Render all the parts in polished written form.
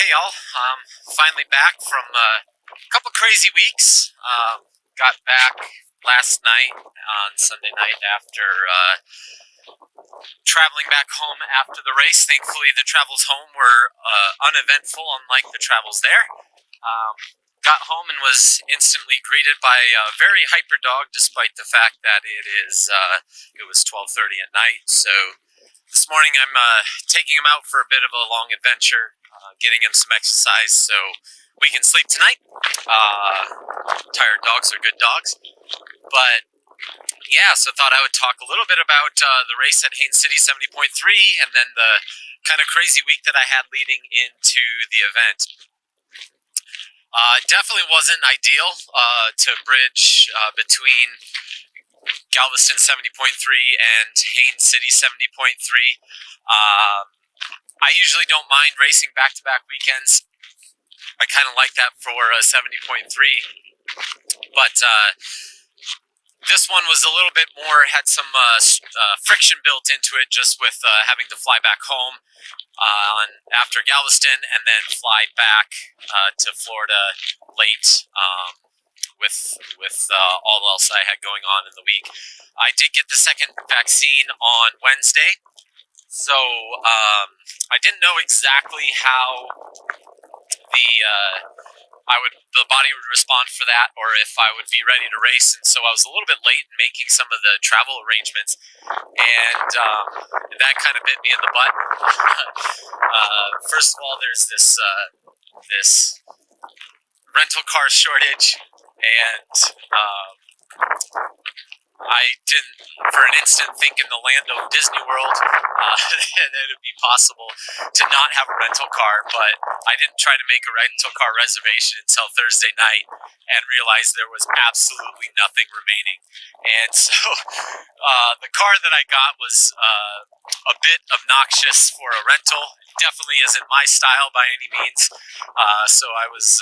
Hey y'all, finally back from a couple crazy weeks. Got back last night on Sunday night after traveling back home after the race. Thankfully, the travels home were uneventful, unlike the travels there. Got home and was instantly greeted by a very hyper dog, despite the fact that it was 12:30 at night. So this morning I'm taking him out for a bit of a long adventure, getting him some exercise so we can sleep tonight. Tired dogs are good dogs. But yeah, so thought I would talk a little bit about the race at Haines City 70.3 and then the kind of crazy week that I had leading into the event. Definitely wasn't ideal to bridge between Galveston 70.3 and Haines City 70.3. I usually don't mind racing back-to-back weekends. I kind of like that for 70.3, but this one was a little bit more, had some friction built into it, just with having to fly back home after Galveston and then fly back to Florida late with all else I had going on in the week. I did get the second vaccine on Wednesday, so I didn't know exactly how the body would respond for that, or if I would be ready to race. And so I was a little bit late in making some of the travel arrangements, and that kind of bit me in the butt. First of all, there's this rental car shortage, and I didn't for an instant think in the land of Disney World that it would be possible to not have a rental car, but I didn't try to make a rental car reservation until Thursday night and realized there was absolutely nothing remaining. And so the car that I got was a bit obnoxious for a rental. Definitely isn't my style by any means. So I was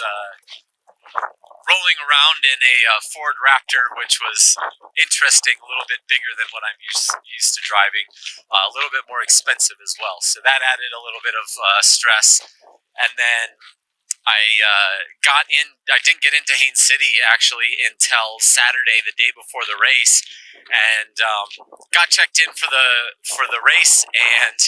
rolling around in a Ford Raptor, which was interesting, a little bit bigger than what I'm used to driving, a little bit more expensive as well. So that added a little bit of stress. And then I didn't get into Haines City actually until Saturday, the day before the race, and got checked in for the race and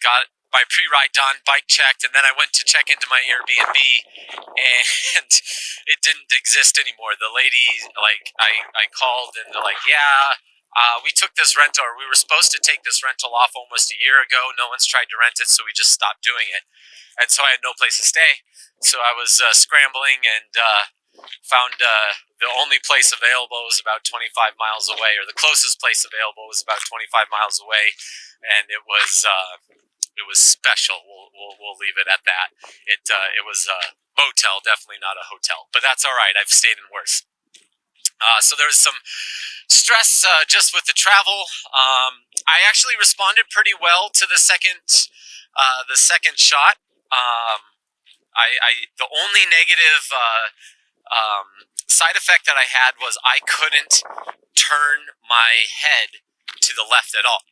got my pre-ride done, bike checked, and then I went to check into my Airbnb, and it didn't exist anymore. The lady, I called, and they're like, yeah, we took this rental, or we were supposed to take this rental off almost a year ago. No one's tried to rent it, so we just stopped doing it. And so I had no place to stay. So I was scrambling and found the only place available was about 25 miles away, or the closest place available was about 25 miles away, and it was special. We'll leave it at that. It was a motel, definitely not a hotel, but that's all right. I've stayed in worse. So there was some stress just with the travel. I actually responded pretty well to the second shot. The only negative side effect that I had was I couldn't turn my head to the left at all.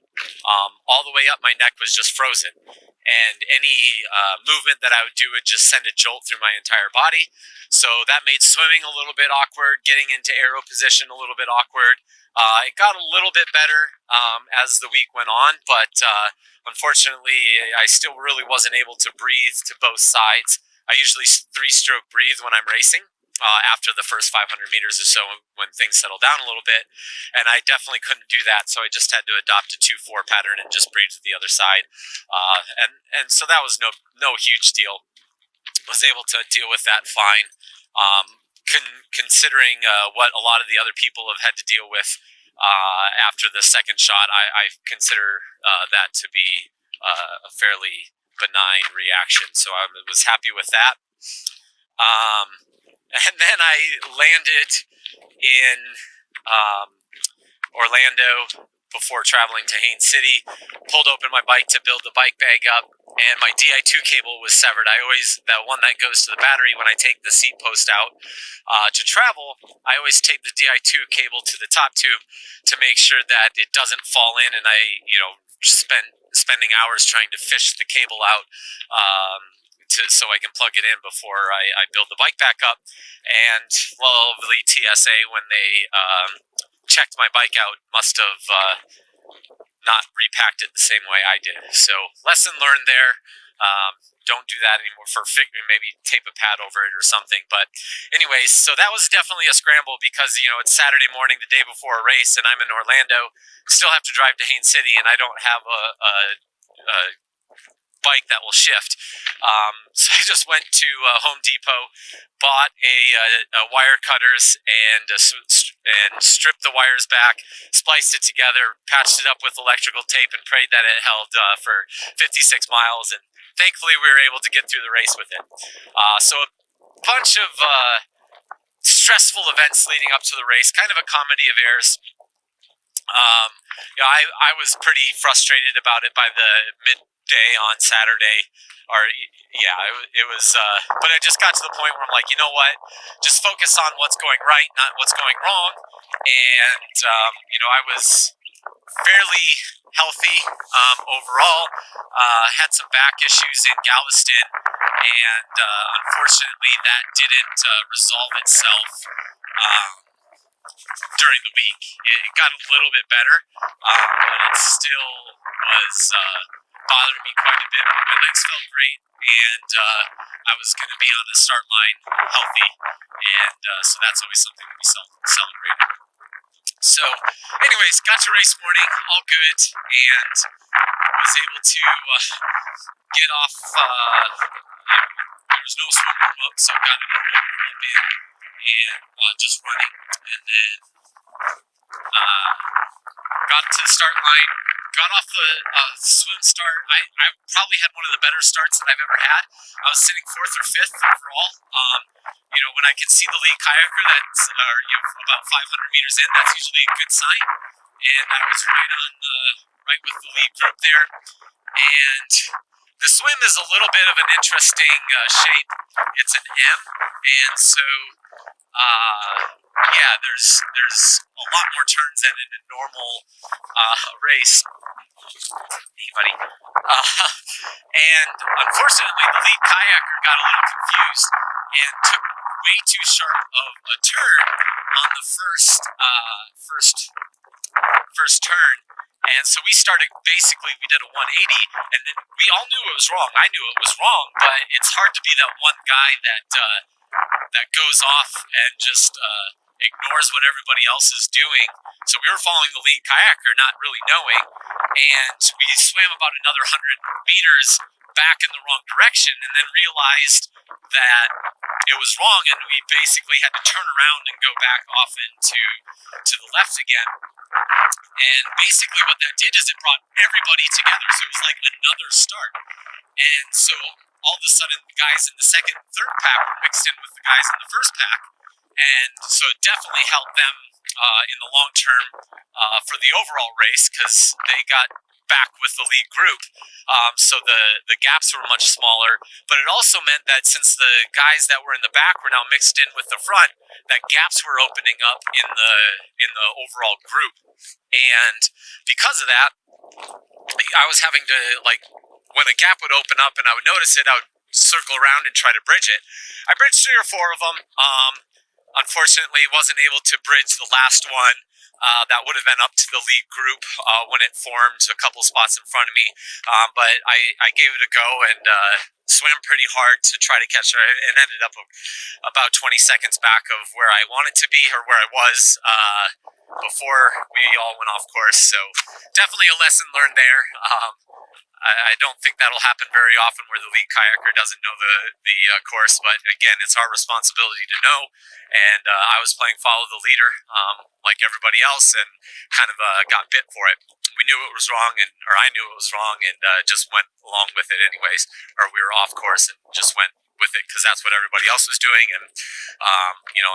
All the way up, my neck was just frozen, and any movement that I would do would just send a jolt through my entire body. So that made swimming a little bit awkward, getting into aero position a little bit awkward. It got a little bit better as the week went on, but unfortunately, I still really wasn't able to breathe to both sides. I usually 3-stroke breathe when I'm racing. After the first 500 meters or so, when things settle down a little bit, and I definitely couldn't do that, so I just had to adopt a 2-4 pattern and just breathe to the other side, and so that was no huge deal. Was able to deal with that fine, considering what a lot of the other people have had to deal with after the second shot. I consider that to be a fairly benign reaction, so I was happy with that. And then I landed in Orlando before traveling to Haines City, pulled open my bike to build the bike bag up, and my Di2 cable was severed. That one that goes to the battery when I take the seat post out to travel, I always tape the Di2 cable to the top tube to make sure that it doesn't fall in, and I spend spending hours trying to fish the cable out so I can plug it in before I build the bike back up. And lovely TSA, when they checked my bike out, must have not repacked it the same way I did. So lesson learned there. Don't do that anymore. Maybe tape a pad over it or something. But anyways, so that was definitely a scramble because, it's Saturday morning, the day before a race, and I'm in Orlando. Still have to drive to Haines City, and I don't have a bike that will shift. So I just went to Home Depot, bought a wire cutters and stripped the wires back, spliced it together, patched it up with electrical tape, and prayed that it held for 56 miles. And thankfully, we were able to get through the race with it. So a bunch of stressful events leading up to the race, kind of a comedy of errors. I was pretty frustrated about it by the midday on Saturday. It was, but I just got to the point where I'm like, you know what, just focus on what's going right, not what's going wrong. And, I was fairly healthy overall, had some back issues in Galveston, and unfortunately that didn't resolve itself during the week. It got a little bit better, but it still was bothering me quite a bit. My legs felt great, and I was going to be on the start line healthy, and so that's always something to be celebrated. So anyways, got to race morning, all good, and was able to get off. There was no swim warm up, so got a warm up in and just running, and then got to the start line, got off the swim start. I probably had one of the better starts that I've ever had. I was sitting 4th or 5th overall. When I can see the lead kayaker that's about 500 meters in, that's usually a good sign. And I was right with the lead group there. And the swim is a little bit of an interesting shape. It's an M, and so there's a lot more turns than in a normal race. Hey, buddy. And unfortunately, the lead kayaker got a little confused and took way too sharp of a turn on the first turn. And so we did a 180, and then we all knew it was wrong. I knew it was wrong, but it's hard to be that one guy that goes off and just ignores what everybody else is doing. So we were following the lead kayaker, not really knowing, and we swam about another 100 meters back in the wrong direction, and then realized that it was wrong, and we basically had to turn around and go back off to the left again. And basically what that did is it brought everybody together, so it was like another start. And so all of a sudden the guys in the second and third pack were mixed in with the guys in the first pack, and so it definitely helped them in the long term for the overall race, because they got back with the lead group. So the gaps were much smaller, but it also meant that since the guys that were in the back were now mixed in with the front, that gaps were opening up in the overall group. And because of that, I was having to, when a gap would open up and I would notice it, I would circle around and try to bridge it. I bridged 3 or 4 of them. Unfortunately, wasn't able to bridge the last one. That would have been up to the lead group when it formed a couple spots in front of me. But I gave it a go and swam pretty hard to try to catch her, and ended up about 20 seconds back of where I wanted to be, or where I was before we all went off course. So definitely a lesson learned there. I don't think that'll happen very often, where the lead kayaker doesn't know the course, but again, it's our responsibility to know. And I was playing follow the leader like everybody else, and kind of got bit for it. We knew it was wrong, or I knew it was wrong, and just went along with it anyways. Or we were off course and just went with it because that's what everybody else was doing. And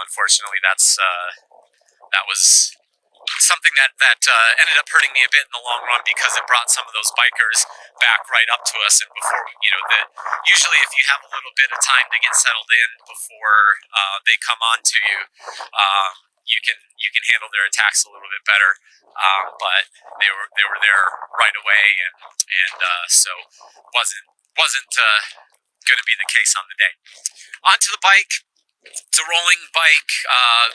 unfortunately, that was something that ended up hurting me a bit in the long run, because it brought some of those bikers back right up to us. And before, usually if you have a little bit of time to get settled in before they come on to you, you can handle their attacks a little bit better. But they were there right away, and so wasn't going to be the case on the day. Onto the bike. It's a rolling bike.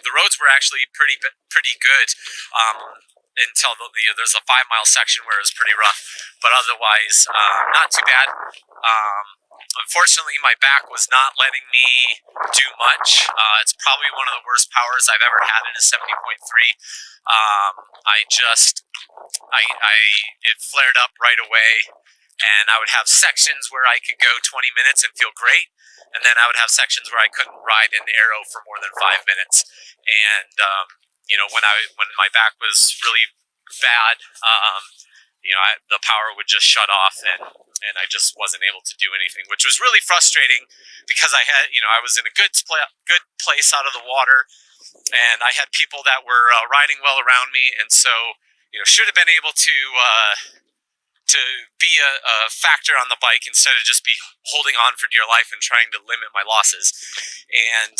The roads were actually pretty good until there's a 5 mile section where it was pretty rough, but otherwise not too bad. Unfortunately, my back was not letting me do much. It's probably one of the worst powers I've ever had in a 70.3. It flared up right away, and I would have sections where I could go 20 minutes and feel great, and then I would have sections where I couldn't ride an aero for more than 5 minutes. And when my back was really bad, the power would just shut off, and I just wasn't able to do anything, which was really frustrating because I was in a good place out of the water, and I had people that were riding well around me, and so should have been able to be a factor on the bike instead of just be holding on for dear life and trying to limit my losses. And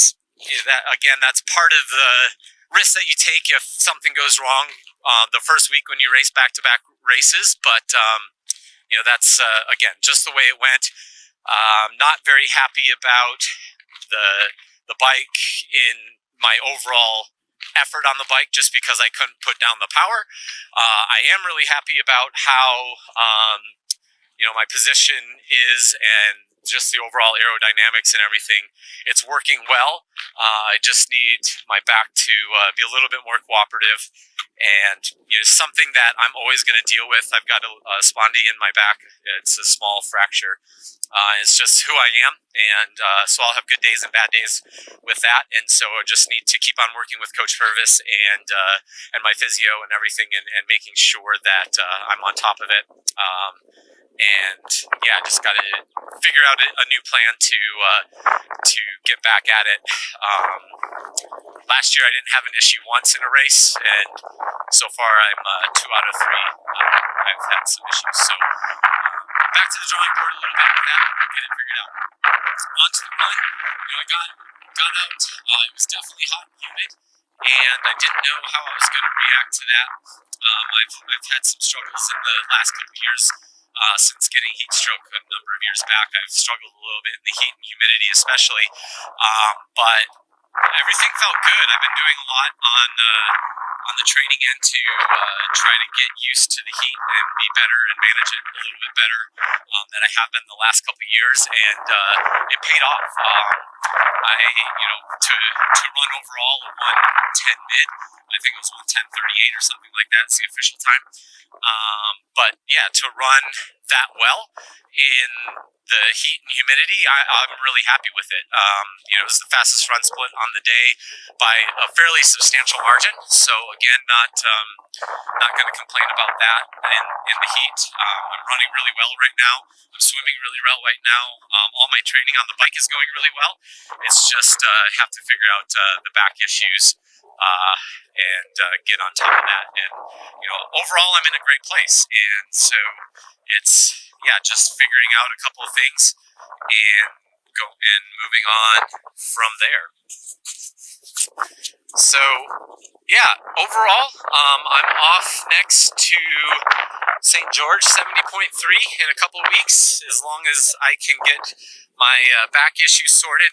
that's part of the risk that you take if something goes wrong the first week when you race back-to-back races. But that's again just the way it went. Not very happy about the bike in my overall effort on the bike, just because I couldn't put down the power. I am really happy about how my position is, and just the overall aerodynamics and everything. It's working well. I just need my back to be a little bit more cooperative, and something that I'm always going to deal with. I've got a spondy in my back. It's a small fracture. It's just who I am, and so I'll have good days and bad days with that. And so I just need to keep on working with Coach Purvis and my physio and everything, and making sure that I'm on top of it. I just got to figure out a new plan to get back at it. Last year I didn't have an issue once in a race, and so far I'm 2 out of 3. I've had some issues. So back to the drawing board a little bit with that. We'll get it figured out. On to the run. I got out. It was definitely hot and humid, and I didn't know how I was going to react to that. I've had some struggles in the last couple of years. Since getting heat stroke a number of years back, I've struggled a little bit in the heat and humidity especially, but everything felt good. I've been doing a lot on the training end to try to get used to the heat and be better and manage it a little bit better than I have been the last couple of years, and it paid off. To run overall a 1:10 mid, I think it was 1:10:38 or something like that. It's the official time. But yeah, to run that well in the heat and humidity, I'm really happy with it. It was the fastest run split on the day by a fairly substantial margin. So again, not going to complain about that in the heat. I'm running really well right now. I'm swimming really well right now. All my training on the bike is going really well. It's just have to figure out the back issues and get on top of that. And overall, I'm in a great place. And so it's just figuring out a couple of things and moving on from there. So overall, I'm off next to St. George 70.3 in a couple of weeks, as long as I can get my back issues sorted.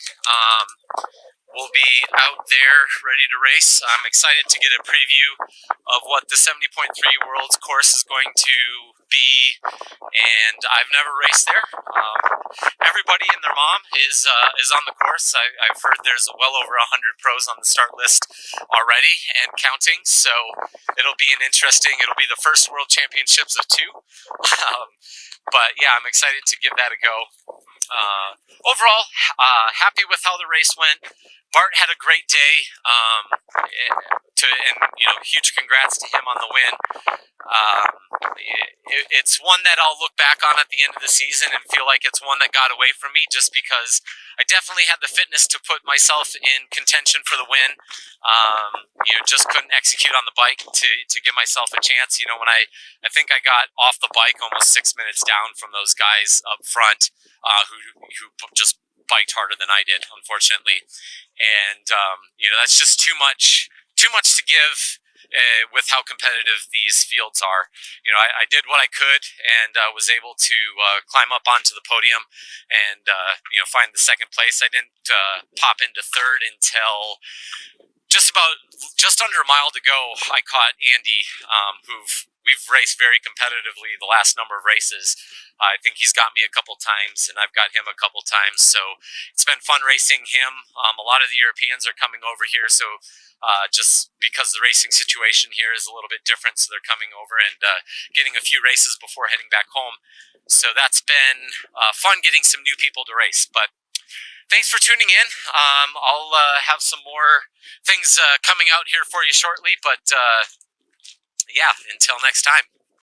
We'll be out there ready to race. I'm excited to get a preview of what the 70.3 Worlds course is going to be, and I've never raced there. Everybody and their mom is on the course. I've heard there's well over 100 pros on the start list already and counting, so it'll be it'll be the first World Championships of 2. But yeah, I'm excited to give that a go. Overall, happy with how the race went. Bart had a great day, huge congrats to him on the win. It's one that I'll look back on at the end of the season and feel like it's one that got away from me, just because I definitely had the fitness to put myself in contention for the win. Just couldn't execute on the bike to give myself a chance. When I think I got off the bike almost 6 minutes down from those guys up front, who just biked harder than I did, unfortunately. And that's just too much too much to give with how competitive these fields are. I did what I could and was able to climb up onto the podium and find the second place. I didn't pop into third until just under a mile to go. I caught Andy, we've raced very competitively the last number of races. I think he's got me a couple times, and I've got him a couple times. So it's been fun racing him. A lot of the Europeans are coming over here, so just because the racing situation here is a little bit different, so they're coming over and getting a few races before heading back home. So that's been fun getting some new people to race. But thanks for tuning in. I'll have some more things coming out here for you shortly. But yeah, until next time.